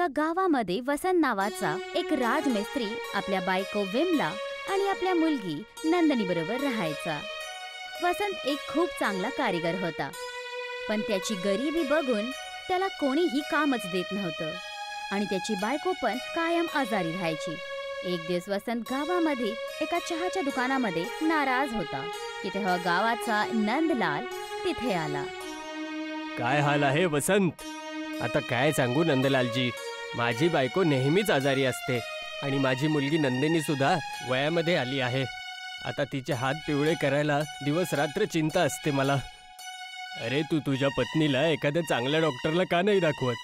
एका गावामध्ये वसंत नावाचा एक राजमिस्त्री आपल्या बायको विमला आणि आपल्या मुलगी नंदिनी बरोबर राहायचा। वसंत एक खूप चांगला कारीगर होता, पण त्याची गरिबी बघून त्याला कोणीही कामच देत नव्हतं आणि त्याची बायको पण कायम आजारी राहायची। एक दिवस वसंत गावामध्ये एका चहाच्या दुकानामध्ये नाराज होता की तेव्हा गावाचा नंदलाल तिथे आला। काय हाल आहे वसंत? आता काय सांगू नंदलालजी, माझी बायको नेहमीच आजारी असते आणि माझी मुलगी नंदिनी सुद्धा वयामध्ये आली आहे। आता तिचे हात पिवळे करायला दिवस रात्र चिंता असते मला। अरे तू तुझ्या पत्नीला एखाद्या चांगल्या डॉक्टरला का नाही दाखवत?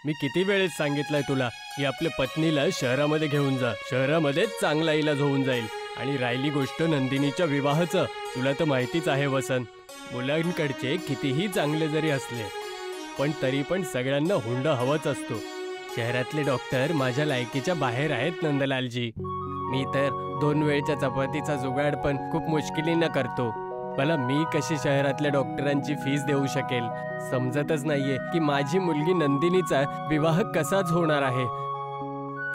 मी किती वेळेस सांगितलंय तुला की आपल्या पत्नीला शहरामध्ये घेऊन जा, शहरामध्येच चांगला इलाज होऊन जाईल। आणि राहिली गोष्ट नंदिनीच्या विवाहाचं, तुला तर माहितीच आहे वसंत, मुलांकडचे कितीही चांगले जरी असले पण तरी पण सगळ्यांना हुंडा हवाच असतो। शहरातले डॉक्टर माझ्या लायकीच्या बाहेर आहेत नंदलालजी। मी तर 2 वेळच्या चपातीचा जुगाड पण खूप मुश्किलीनं करतो। मला मी कशी शहरातल्या डॉक्टरांची फीस देऊ शकेल समजतच नाहीये की माझी मुलगी नंदिनीचा विवाह कसाच होणार आहे।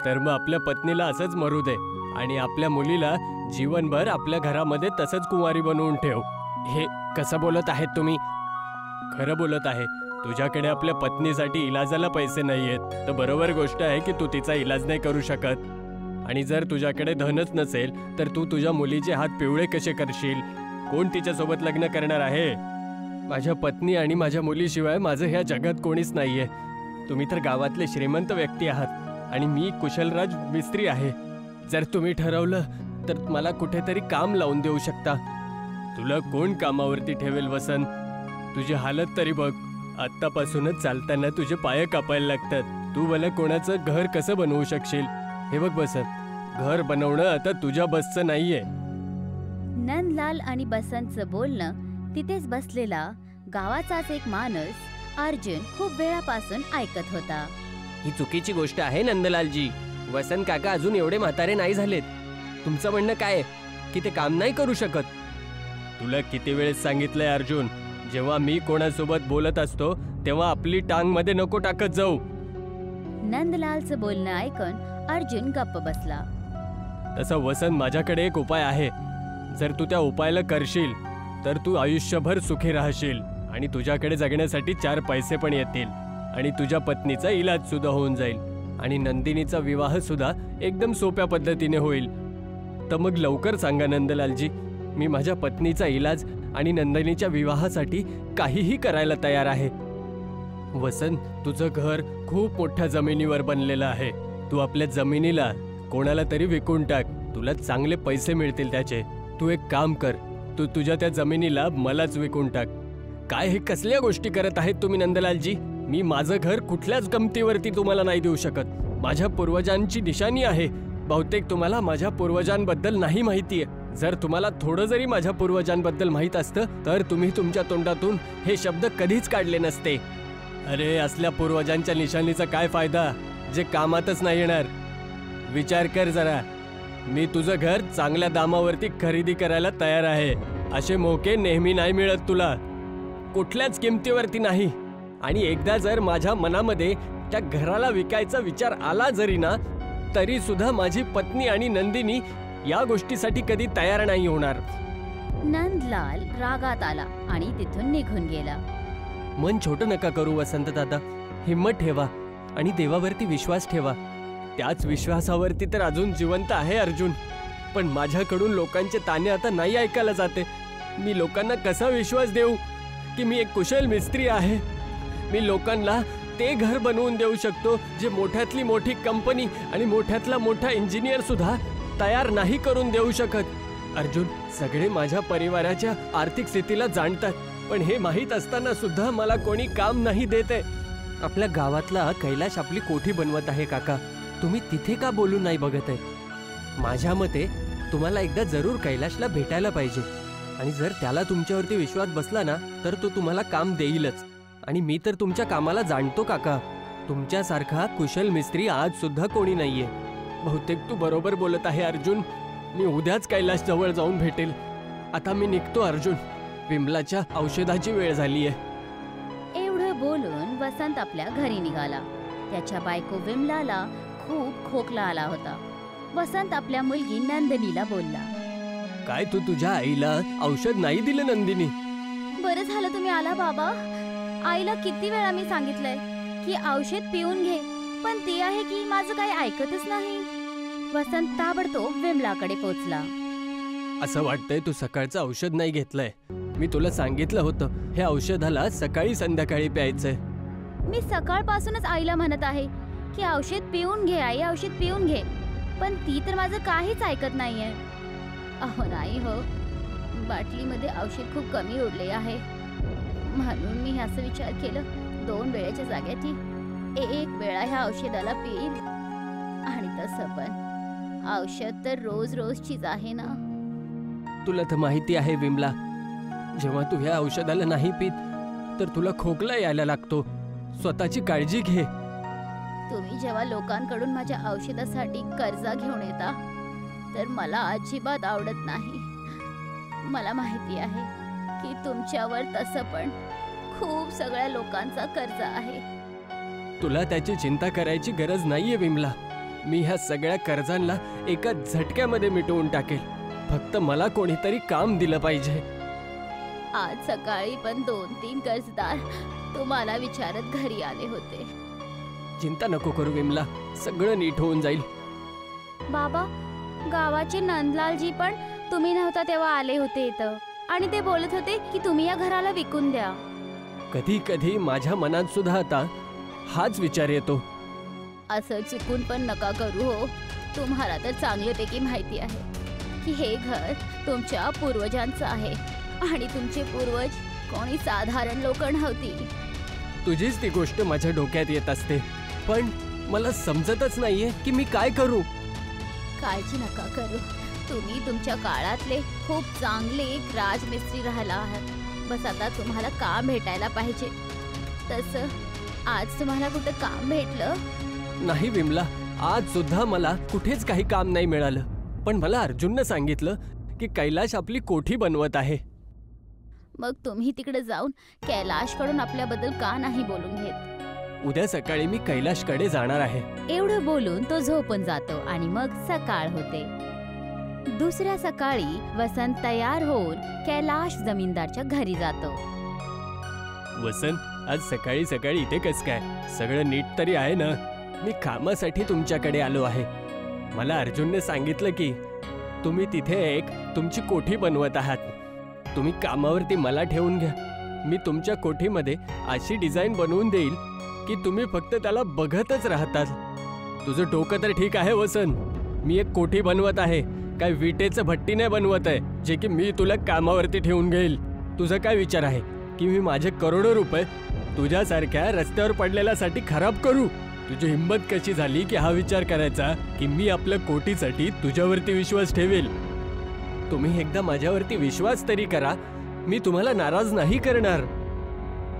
तर मग आपल्या पत्नीला असंच मरू दे आणि आपल्या मुलीला जीवनभर आपल्या घरामध्ये तसंच कुंवारी बनवून ठेव। हे कसं बोलत आहेत तुम्ही? खरं बोलत आहे। तुझ्याकडे आपल्या पत्नीसाठी इलाजाला पैसे नाहीयेत तर बरोबर गोष्ट आहे की तू तिचा इलाज नाही करू शकत। आणि जर तुझ्याकडे धनच नसेल तर तू तुझ्या मुलीचे हात पिवळे कसे करशील? कोण तिच्यासोबत लग्न करणार आहे? माझ्या पत्नी आणि माझ्या मुलीशिवाय माझं ह्या जगात कोणीच नाहीये। तुम्ही तर गावातले श्रीमंत व्यक्ती आहात आणि मी कुशलराज मिस्त्री आहे। जर तुम्ही ठरवलं तर मला कुठेतरी काम लावून देऊ शकता। तुला कोण कामावरती ठेवेल वसंत? तुझी हालत तरी बघ, आत्तापासूनच चालताना तुझे पाय कापायला लागतात। तू मला कोणाचं घर कसं बनवू शकशील? हे बघ वसंत, घर बनवणं आता तुझ्या बसचं नाहीये। नंदलाल आणि बसंतचं बोलणं तिथेच बसलेला गावाचाच एक माणूस अर्जुन खूप वेळापासून ऐकत होता। ही चुकीची गोष्ट आहे नंदलालजी। वसंत काका अजून एवढे म्हातारे नाही झालेत। तुमचं म्हणणं काय की ते काम नाही करू शकत? तुला किती वेळेस सांगितलंय अर्जुन, जेव्हा मी कोणासोबत बोलत असतो तेव्हा आपली टांग मध्ये नको टाकत जाऊ। नंदलालचं बोलणं ऐकून अर्जुन गप्प बसला। तसं वसंत, माझ्याकडे एक उपाय आहे। जर तू त्या उपायाला करशील तर तू आयुष्यभर सुखी राहशील आणि तुझ्याकडे जगण्यासाठी 4 पैसे पण येतील आणि तुझ्या पत्नीचा इलाज सुद्धा होऊन जाईल आणि नंदिनीचा विवाह सुद्धा एकदम सोप्या पद्धतीने होईल। तर मग लवकर सांगा नंदलालजी, मी माझ्या पत्नीचा इलाज आणि नंदिनीच्या विवाहासाठी काहीही करायला तयार आहे। वसंत, तुझं घर खूप मोठ्या जमिनीवर बनलेलं आहे। तू आपल्या जमिनीला कोणाला तरी विकून टाक, तुला चांगले पैसे मिळतील त्याचे। तू एक काम कर, तू तुझ्या त्या जमिनीला मलाच विकून टाक। काय हे कसल्या गोष्टी करत आहेत तुम्ही नंदलालजी? मी माझं घर कुठल्याच गमतीवरती तुम्हाला नाही देऊ शकत। माझ्या पूर्वजांची निशाणी आहे। बहुतेक तुम्हाला माझ्या पूर्वजांबद्दल नाही माहितीये। जर तुम्हाला थोडं जरी माझ्या पूर्वजांबद्दल माहित असतं तर तुम्ही तुमच्या तोंडातून हे शब्द कधीच काढले नसते। अरे असल्या पूर्वजांच्या निशाणीचा काय फायदा जे कामातच नाही येणार? विचार कर जरा। मी तुझं घर चांगल्या दामावरती खरेदी करायला तयार आहे। असे मोके नेहमी नाही मिळत तुला, कुठल्याच किमतीवरती नाही। आणि एकदा जर माझ्या मनामध्ये त्या घराला विकायचा विचार आला जरी ना, तरी सुद्धा माझी पत्नी आणि नंदिनी या गोष्टीसाठी कधी तयार नाही होणार। नंदलाल रागात आला आणि तिथून निघून गेला। मन छोटं नका करू वसंत दादा, हिम्मत ठेवा आणि देवावरती विश्वास ठेवा। त्याच विश्वासावरती तर अजून जिवंत आहे अर्जुन। पण माझ्याकडून लोकांचे ताणे आता नाही ऐकायला जाते। मी लोकांना कसा विश्वास देऊ की मी एक कुशल मिस्त्री आहे? मी लोकांना ते घर बनवून देऊ शकतो जे मोठ्यातली मोठी कंपनी आणि मोठ्यातला मोठा इंजिनियर सुद्धा तयार नाही करून देऊ शकत। अर्जुन, सगळे माझ्या परिवाराच्या आर्थिक स्थितीला जाणतात, पण हे माहीत असताना सुद्धा मला कोणी काम नाही देते। आपल्या गावातला कैलाश आपली कोठी बनवत आहे काका, तुम्ही तिथे का बोलून नाही बघत आहे? माझ्या मते तुम्हाला एकदा जरूर कैलाशला भेटायला पाहिजे आणि जर त्याला तुमच्यावरती विश्वास बसला ना तर तो तुम्हाला काम देईलच। आणि मी तर तुमच्या कामाला जाणतो काका, तुमच्यासारखा कुशल मिस्त्री आज सुद्धा कोणी नाहीये। बहुतेक तू बरोबर बोलत आहे अर्जुन, मी उद्याच कैलाश जवळ जाऊन भेटेल। आता मी निघतो अर्जुन, विमलाच्या औषधाची वेळ झालीये। एवढं बोलून वसंत आपल्या घरी निघाला त्याच्या बायको विमलाला खूप खोकला आला होता. वसंत आपल्या मुलगी नंदिनीला बोलला, काय तू तुझ्या आईला औषध नाही दिलं नंदिनी? बरं झालं तुम्ही आला बाबा. आईला किती वेळा मी सांगितलंय की औषध पिऊन घे, पण ती आहे की माझं काही ऐकतच नाही. वसंत ताबडतोब विमलाकडे पोचला. असं वाटतंय तू सकाळचं औषध नाही घेतलंय. मी तुला सांगितलं होतं हे औषधाला सकाळी संध्याकाळी प्यायचंय. मी सकाळपासूनच आईला म्हणत आहे की औषध पिऊन घे आई, औषध पिऊन घे, पण ती तर माझं काहीच ऐकत नाहीये. अहो नाही हो, बाटलीमध्ये औषध खूप कमी उरले आहे, म्हणून मी असं विचार केलं 2 वेळेच्या जागेची 1 वेळा ह्या औषधाला पिईल. आणि तसं पण औषध तर रोज रोजचीच आहे ना. तुला तर माहिती आहे विमला, जेव्हा तू ह्या औषधाला नाही पित तर तुला खोकला यायला लागतो. स्वतःची काळजी घे. तुम्ही जेव्हा लोकांकडून माझ्या औषधासाठी कर्जा घेऊन येता तर मला अजिबात आवडत नाही. मला माहिती आहे की तुमच्यावर तसं पण खूप सगळ्या लोकांचा कर्ज आहे. तुला त्याची चिंता करायची गरज नाहीये विमला. मी ह्या सगळ्या कर्जांना एका झटक्यामध्ये मिटवून टाकेल. फक्त मला कोणीतरी काम दिलं पाहिजे. आज सकाळी पण 2-3 कर्जदार तुम्हाला विचारत घरी आले होते. चिंता नको करू विमला, सगळं नीट होऊन जाईल. बाबा, गावाचे नंदलालजी पण तुम्ही नव्हता तेव्हा आले होते इथं, आणि ते बोलत होते की तुम्ही या घराला विकून द्या. कधी कधी माझ्या मनात सुद्धा आता हाच विचार येतो. असं चुकून पण नका करू हो. तुम्हाला तर चांगल्यापैकी माहिती आहे की हे घर तुमच्या पूर्वजांचं आहे आणि तुमचे पूर्वज कोणी साधारण लोक नव्हती. तुझीच ती गोष्ट माझ्या डोक्यात येत असते, पण मला समजतच नाहीये की मी काय करू. काळजी नका करू. तुम्ही तुमच्या काळातले खूप चांगले एक राजमिस्त्री राहिला आहात. बस आता तुम्हाला काम भेटायला पाहिजे. तसं आज तुम्हाला कुठं काम भेटलं? नाही विमला, आज सुद्धा मला कुठेच काही काम नाही मिळालं. पण मला अर्जुननं सांगितलं की कैलाश आपली कोठी बनवत आहे. मग तुम्ही तिकडे जाऊन कैलाशकडून आपल्याबद्दल का नाही बोलून घेत? उद्या सकाळी मी कैलाशकडे जाणार आहे. एवढं बोलून तो झोपून जातो आणि मग सकाळ होते. दुसऱ्या सकाळी वसंत तयार होऊन कैलाश जमीनदारच्या घरी जातो. वसंत, आज सकाळी सकाळी इथे कस काय? सगळं नीट तरी आहे ना? मी कामासाठी तुमच्याकडे आलो आहे. मला अर्जुनने सांगितलं की तुम्ही तिथे एक तुमची कोठी बनवत आहात. तुम्ही कामावरती मला ठेवून घ्या. मी तुमच्या कोठीमध्ये अशी डिझाईन बनवून देईल की तुम्ही फक्त त्याला बघतच राहतात. तुझं डोकं तर ठीक आहे वसंत? मी एक कोठी बनवत आहे, काय विटेचं भट्टी नाही बनवत आहे जे की मी तुला कामावरती ठेवून घेईल. तुझा काय विचार आहे की मी माझे करोडो रुपये तुझ्यासारख्या रस्त्यावर पडलेल्यासाठी खराब करू? तुझी हिंमत कशी झाली की हा विचार करायचा की मी आपल्या कोटीसाठी तुझ्यावरती विश्वास ठेवेल? तुम्ही एकदा माझ्यावरती विश्वास तरी करा. मी तुम्हाला नाराज नाही करणार.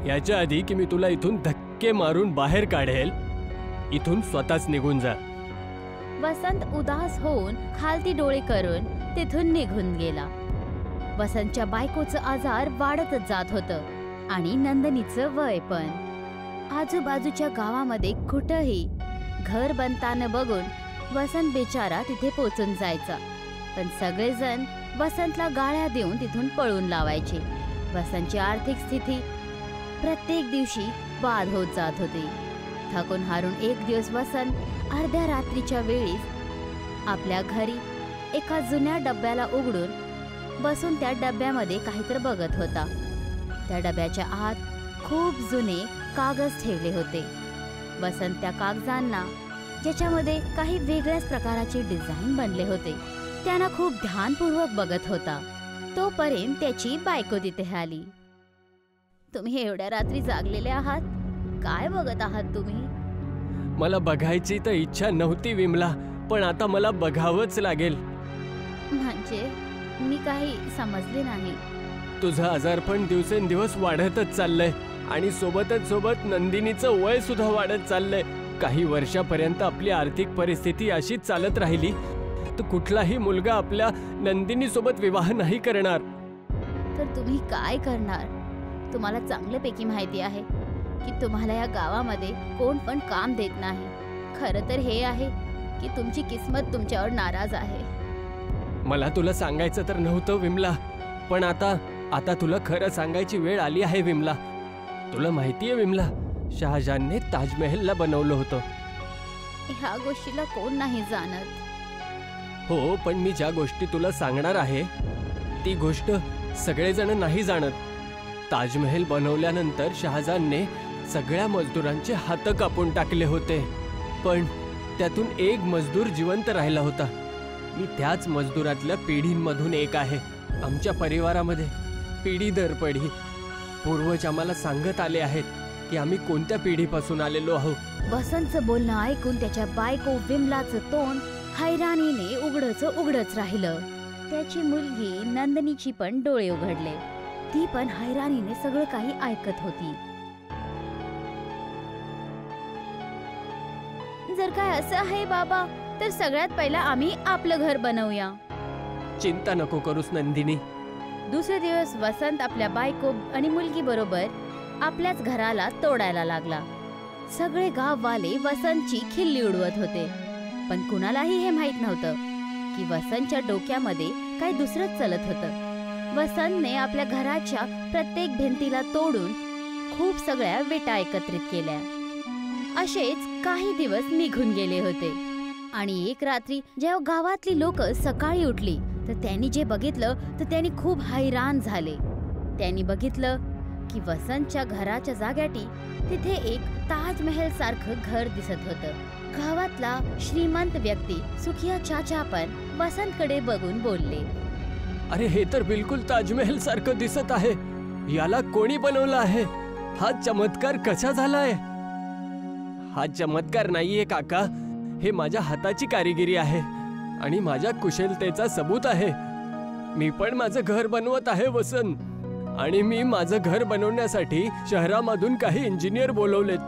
याच्या आधी की मी तुला इथून धक्के मारून बाहेर काढेल, इथून स्वतःच निघून जा. वसंत उदास होऊन खालती डोळे करून तिथून निघून गेला. वसंतच्या बायकोचं आजार वाढतच जात होतं आणि नंदिनीचं वय पण. आजूबाजूच्या गावामध्ये कुठंही घर बनताना बघून वसंत बेचारा तिथे पोचून जायचा, पण सगळेजण वसंतला गाळ्या देऊन तिथून पळून लावायचे. वसंतची आर्थिक स्थिती प्रत्येक दिवशी बाद होत जात होती. थकून हारून एक दिवस वसंत अर्ध्या रात्रीच्या वेळीच आपल्या घरी एका जुन्या डब्याला उघडून बसून त्या डब्यामध्ये काहीतरी बघत होता. त्या डब्याच्या आत खूप जुने कागद ठेवले होते. वसंत त्या कागदांना, ज्याच्यामध्ये काही वेगळ्याच प्रकाराचे डिझाईन बनले होते, त्यांना खूप ध्यानपूर्वक बघत होता. तोपर्यंत त्याची बायको तिथे आली. तुम्ही एवढ्या रात्री जागलेले आहात? काय बघत आहात तुम्ही? मला बघायची तर इच्छा नव्हती विमला, पण आता मला बघावंच लागेल. म्हणजे मी काही समजले नाही. तुझं आजारपण दिवसेंदिवस वाढतच चाललंय आणि सोबत नंदिनीचं वय सुद्धा वाढत चाललंय. काही वर्षापर्यंत आपली आर्थिक परिस्थिती अशीच चालत राहिली तर कुठलाही मुलगा आपल्या नंदिनीसोबत विवाह नाही करणार. तर तुम्ही काय करणार? तुम्हाला चांगल्यापैकी माहिती आहे की तुम्हाला या गावामध्ये कोण पण काम देत नाही. खरं तर हे आहे की तुमची किस्मत तुमच्यावर नाराज आहे. मला तुला सांगायचं तर नव्हतं विमला, पण आता तुला खरं सांगायची वेळ आली आहे विमला. तुला माहितीये विमला, शहाजहानने ताजमहलला बनवलं होतं. ह्या गोष्टीला कोण नाही जाणत. हो, पण मी ज्या गोष्टी तुला सांगणार आहे ती गोष्ट सगळेजण नाही जाणत. ताजमहल बनवल्यानंतर शहाजहानने सगळ्या मजदुरांचे हात कापून टाकले होते, पण त्यातून एक मजदूर जिवंत राहिला होता. मी त्याच मजदुरातल्या पिढींमधून एक आहे. आमच्या परिवारामध्ये पिढी दर पिढी पूर्वज आम्हाला सांगत आले आहेत की आम्ही कोणत्या पिढीपासून आलेलो आहोत. वसंतचं बोलणं ऐकून त्याच्या बायको विमलाचं तोंड हैराणीने उघडच राहिलं. त्याची मुलगी नंदिनीची पण डोळे उघडले. ती पण हैराणीने सगळं काही ऐकत होती. जर काय असं आहे बाबा, तर सगळ्यात पहिला आम्ही आपलं घर बनवूया. चिंता नको करूस नंदिनी. दुसरे दिवस वसंत आपल्या बायको आणि मुलगी बरोबर आपल्याच घराला तोडायला लागला. सगळे गाववाले वसंतची खिल्ली उडवत होते, पण कुणालाही हे माहित नव्हतं की वसंतच्या डोक्यामध्ये काही दुसरंच चालत होतं. वसंतने आपल्या घराच्या प्रत्येक भिंतीला तोडून खूप सगळ्या विटा एकत्रित केल्या. असेच काही दिवस निघून गेले होते आणि एक रात्री जेव्हा गावातली लोक सकाळी उठली तर त्यांनी जे बघितलं तर त्यांनी खूप हैराण झाले. त्यांनी बघितलं की वसंतच्या घराच्या जाग्याटी तिथे एक ताजमहल सारखं घर दिसत होतं. गावातला श्रीमंत व्यक्ती सुखिया चाचा पण वसंतकडे बघून बोलले, अरे हे तर बिलकुल ताजमहल सारखं दिसत आहे. याला कोणी बनवलं आहे? हा चमत्कार कसा झालाय? हा चमत्कार नाहीये काका, हे माझ्या हाताची कारिगिरी आहे आणि माझ्या कुशलतेचा सबूत आहे. मी पण माझं घर बनवत आहे वसंत, आणि मी माझं घर बनवण्यासाठी शहरामधून काही इंजिनियर बोलवलेत.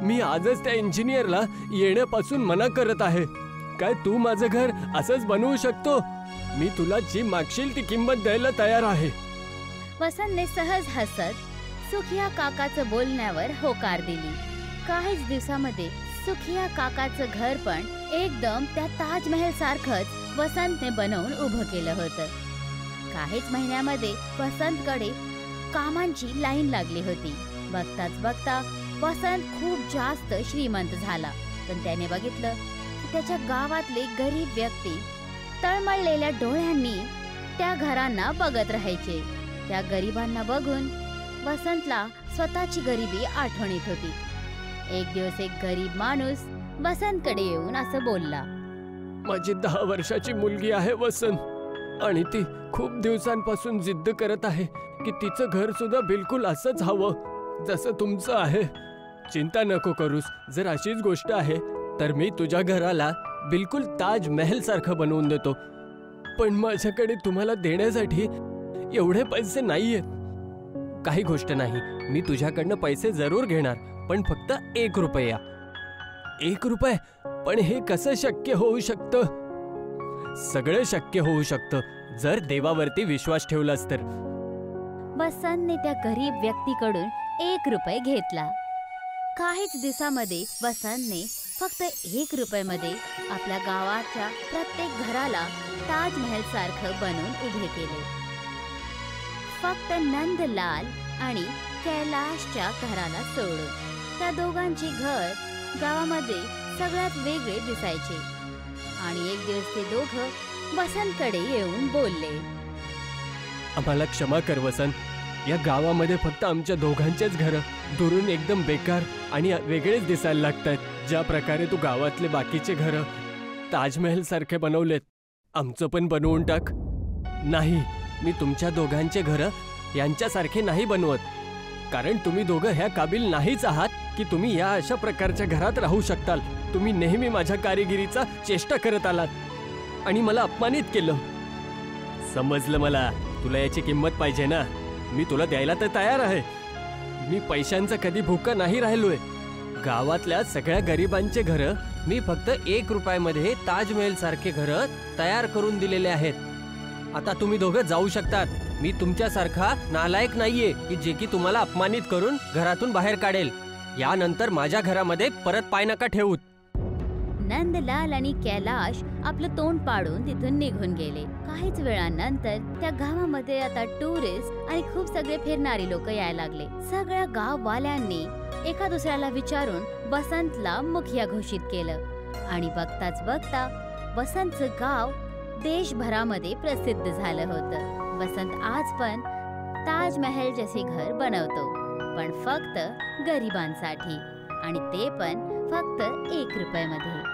मी आजच त्या इंजिनियरला येण्यापासून मना करत आहे. काय तू माझं घर असंच बनवू शकतो? मी तुला जी मागशील ती किंमत द्यायला तयार आहे. वसंतने सहज हसत सुखिया काकाचं बोलण्यावर होकार दिली. काहीच दिवसामध्ये सुखिया काकाचं घर पण एकदम त्या ताजमहल सारखंच वसंतने बनवून उभं केलं होतं. काहीच महिन्यामध्ये वसंतकडे कामांची लाईन लागली होती. बघताच बघता वसंत खूप जास्त श्रीमंत झाला. पण त्याने बघितलं की त्याच्या गावातले गरीब व्यक्ती तळमळलेल्या डोळ्यांनी त्या घरांना बघत राहायचे. त्या गरिबांना बघून वसंतला स्वतःची गरिबी आठवण येत होती. एक दिवस एक गरीब माणूस वसंतकडे येऊन असं बोलला, माझी 10 वर्षाची मुलगी आहे वसंत, आणि ती खूप दिवसांपासून जिद्द करत आहे की तिचं घर सुद्धा बिलकुल असंच हवं जसं तुमचं आहे. चिंता नको करूस. जर अशीच गोष्ट आहे तर मी तुझ्या घराला बिलकुल ताजमहल सारखं बनवून देतो. पण माझ्याकडे तुम्हाला देण्यासाठी एवढे पैसे नाहीयेत. काही गोष्ट नाही, मी तुझ्याकडनं पैसे जरूर घेणार, पण फक्त 1 रुपया. 1 रुपये? पण हे कसं शक्य होऊ शकतं? सगळं शक्य होऊ शकतं जर देवावरती विश्वास ठेवलास तर. वसंतने त्या गरीब व्यक्तीकडून 1 रुपये घेतला. काहीच दिवसामध्ये वसंतने फक्त 1 रुपयामध्ये आपल्या गावाच्या प्रत्येक घराला ताजमहल सारखं बनवून उभे केले. फक्त नंदलाल आणि कैलाशच्या घराला सोडून त्या दोघांची घर गावामध्ये सगळ्यात वेगळे दिसायचे. आणि एक दिवस ते दोघं वसंतकडे येऊन बोलले, आम्हाला क्षमा कर वसंत. या गावामध्ये फक्त आमच्या दोघांचेच घरं दुरून एकदम बेकार आणि वेगळेच दिसायला लागतात. ज्या प्रकारे तू गावातले बाकीचे घरं ताजमहल सारखे बनवलेत, आमचं पण बनवून टाक. नाही, मी तुमच्या दोघांचे घरं यांच्यासारखे नाही बनवत, कारण तुम्ही दोघं ह्या काबिल नाहीच आहात की तुम्ही या अशा प्रकारच्या घरात राहू शकताल. तुम्ही नेहमी माझ्या कारिगिरीचा चेष्टा करत आलात आणि मला अपमानित केलं. समजलं मला. तुला याची किंमत पाहिजे ना? मी तुला द्यायला तर तयार आहे. मी पैशांचा कधी भुका नाही राहिलोय. गावातल्या सगळ्या गरिबांचे घरं मी फक्त 1 रुपयामध्ये ताजमहल सारखे घरं तयार करून दिलेले आहेत. आता तुम्ही दोघं जाऊ शकतात. मी तुमच्यासारखा नालायक नाहीये की जे की तुम्हाला अपमानित करून घरातून बाहेर काढेल. यानंतर माझ्या घरामध्ये परत पाय नका ठेवूत. नंदलाल आणि कैलाश आपलं तोंड पाडून तिथून निघून गेले. काहीच वेळानंतर त्या गावामध्ये आता टुरिस्ट आणि खूप सगळे फिरणारी लोक यायला लागले. सगळ्या गाववाल्यांनी एका दुसऱ्याला विचारून वसंतला मुखिया घोषित केलं आणि बघताच बघता वसंतचं गाव देशभरामध्ये प्रसिद्ध झालं होतं. वसंत आज पण ताजमहल जसे घर बनवतो, पण फक्त गरिबांसाठी, आणि ते पण फक्त 1 रुपयामध्ये.